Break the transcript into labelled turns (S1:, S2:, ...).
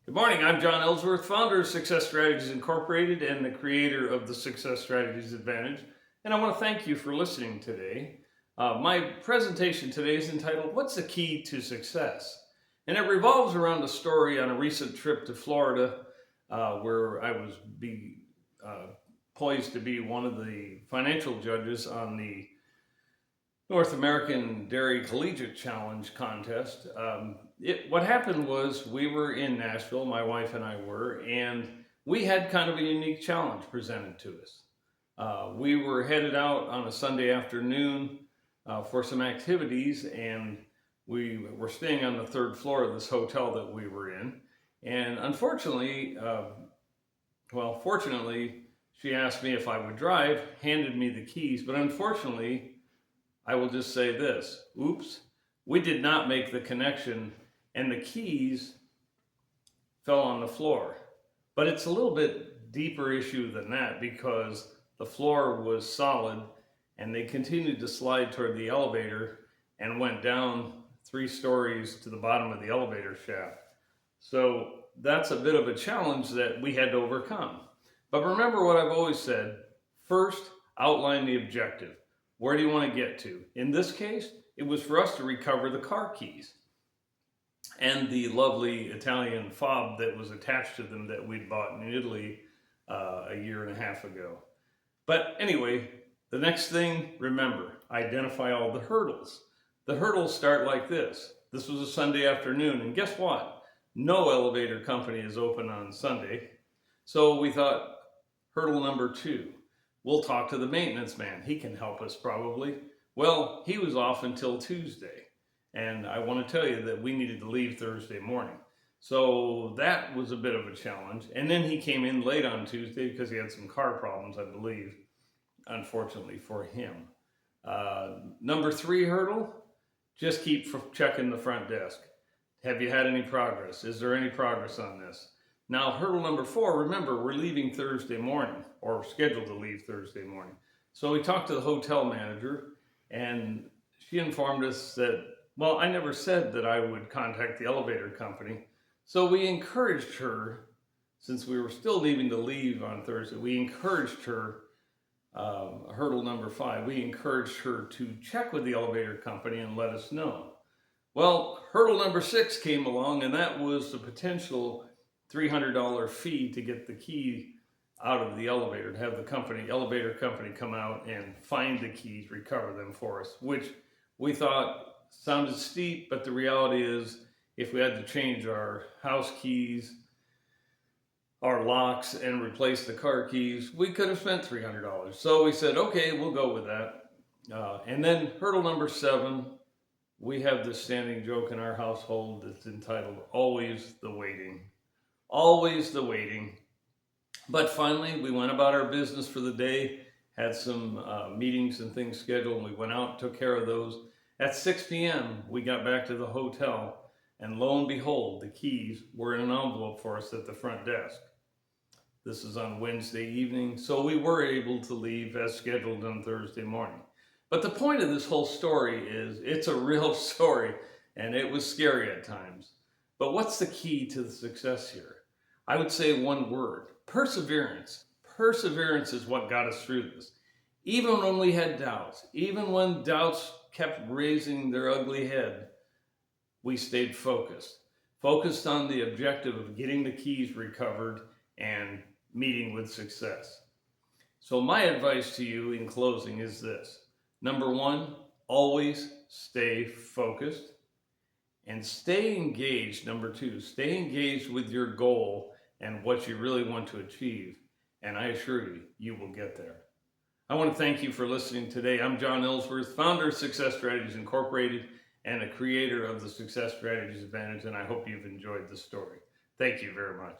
S1: Good morning. I'm John Ellsworth, founder of Success Strategies Incorporated and the creator of the Success Strategies Advantage. And I want to thank you for listening today. My presentation today is entitled, What's the Key to Success? And it revolves around a story on a recent trip to Florida where I was poised to be one of the financial judges on the North American Dairy Collegiate Challenge contest. What happened was we were in Nashville, my wife and I were, and we had kind of a unique challenge presented to us. We were headed out on a Sunday afternoon for some activities, and we were staying on the third floor of this hotel that we were in. And unfortunately, fortunately, she asked me if I would drive, handed me the keys, but unfortunately, I will just say this, oops, we did not make the connection and the keys fell on the floor. But it's a little bit deeper issue than that because the floor was solid and they continued to slide toward the elevator and went down 3 stories to the bottom of the elevator shaft. So that's a bit of a challenge that we had to overcome. But remember what I've always said, first outline the objective. Where do you want to get to? In this case, it was for us to recover the car keys and the lovely Italian fob that was attached to them that we'd bought in Italy a year and a half ago. But anyway, the next thing, remember, identify all the hurdles. The hurdles start like this. This was a Sunday afternoon, and guess what? No elevator company is open on Sunday. So we thought, hurdle number 2. We'll talk to the maintenance man. He can help us probably. Well, he was off until Tuesday. And I want to tell you that we needed to leave Thursday morning. So that was a bit of a challenge. And then he came in late on Tuesday because he had some car problems, I believe, unfortunately for him. Number 3 hurdle, just keep checking the front desk. Have you had any progress? Is there any progress on this? Now, hurdle number 4, remember, we're leaving Thursday morning, or scheduled to leave Thursday morning. So we talked to the hotel manager, and she informed us that, well, I never said that I would contact the elevator company. So we encouraged her, since we were still leaving to leave on Thursday, we encouraged her, hurdle number 5, we encouraged her to check with the elevator company and let us know. Well, hurdle number 6 came along, and that was the potential $300 fee to get the key out of the elevator, to have the elevator company come out and find the keys, recover them for us, which we thought sounded steep, but the reality is if we had to change our house keys, our locks, and replace the car keys, we could have spent $300. So we said, okay, we'll go with that. And then hurdle number 7, we have this standing joke in our household that's entitled, Always the Waiting. Always the waiting. But finally, we went about our business for the day, had some meetings and things scheduled, and we went out and took care of those. At 6 p.m., we got back to the hotel, and lo and behold, the keys were in an envelope for us at the front desk. This is on Wednesday evening, so we were able to leave as scheduled on Thursday morning. But the point of this whole story is it's a real story, and it was scary at times. But what's the key to the success here? I would say one word, perseverance. Perseverance is what got us through this. Even when we had doubts, even when doubts kept raising their ugly head, we stayed focused. Focused on the objective of getting the keys recovered and meeting with success. So my advice to you in closing is this. Number 1, always stay focused. And stay engaged, number 2, stay engaged with your goal and what you really want to achieve. And I assure you, you will get there. I want to thank you for listening today. I'm John Ellsworth, founder of Success Strategies Incorporated and a creator of the Success Strategies Advantage, and I hope you've enjoyed the story. Thank you very much.